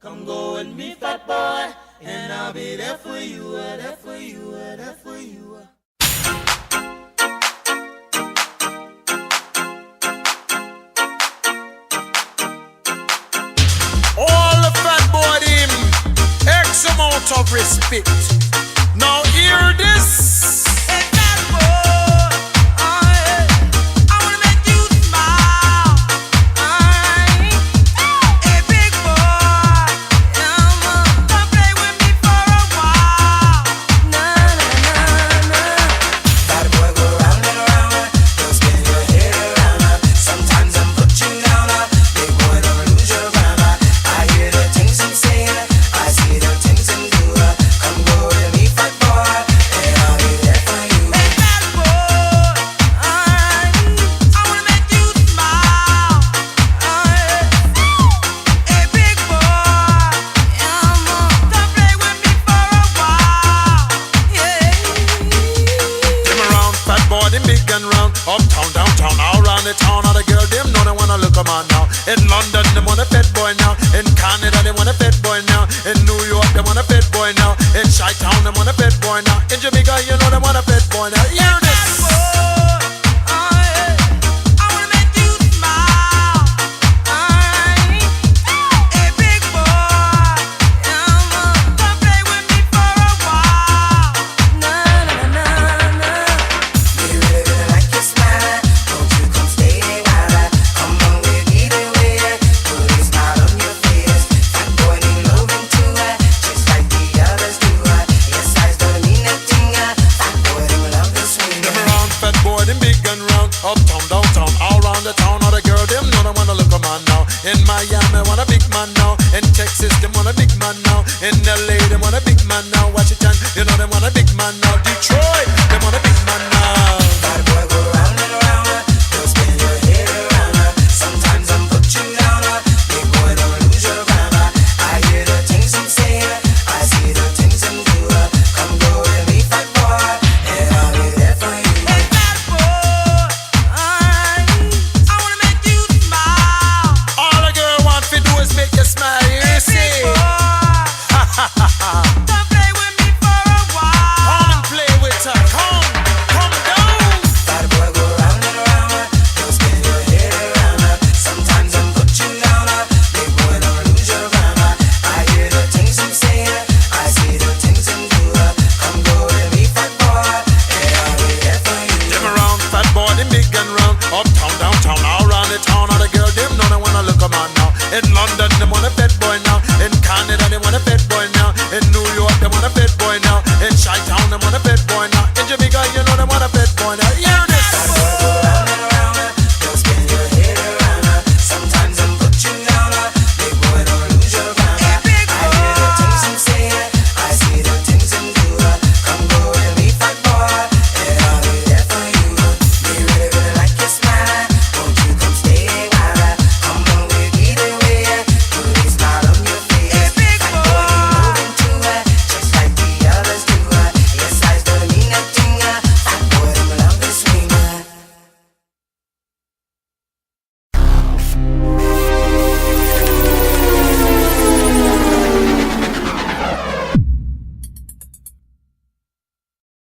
Come go with me, fat boy, and I'll be there for you, there for you, there for you. All the fat boy him, X amount of respect. Now hear this. Hey, fat boy, I wanna make you smile. Hey, big boy, come play with me for a while. Nah, nah, nah, nah. Fat boy, go round and around, don't spin your head around. Sometimes I'm put you down, big boy, don't lose your ground. I hear the things I'm saying, I see the things I'm doing. Come go with me, fat boy, and I'll be there for you. Hey, fat boy, I wanna make you smile. Hey, big boy, come play with me for a while. Yeah. Them around, fat boy, them big and round. Uptown, downtown, all around the town. All the girls, them know they wanna look 'em on now. In London, they want a fat boy now. In Canada, they want a fat boy now. In New York, they want a fat boy now. In Chi-Town, they want a fat boy now. In Jamaica, you know they want a fat boy now. Hear this. I wanna make you smile. Hey, big boy, come play with me for a while. Nah, nah, nah, nah. We really, really like your smile. Won't you come stay a while? Come on with me the way. Put a smile on your face. Fat boy need loving too, just like the others do. Your size don't mean nothing. Fat boy don't love the swing. Them around, fat boy, them big and round. Uptown, downtown, all around the town. All the girl, them know they wanna look 'em on now. In Miami, want a big man now. In Texas, them want a big man now. In LA, them want a big man now.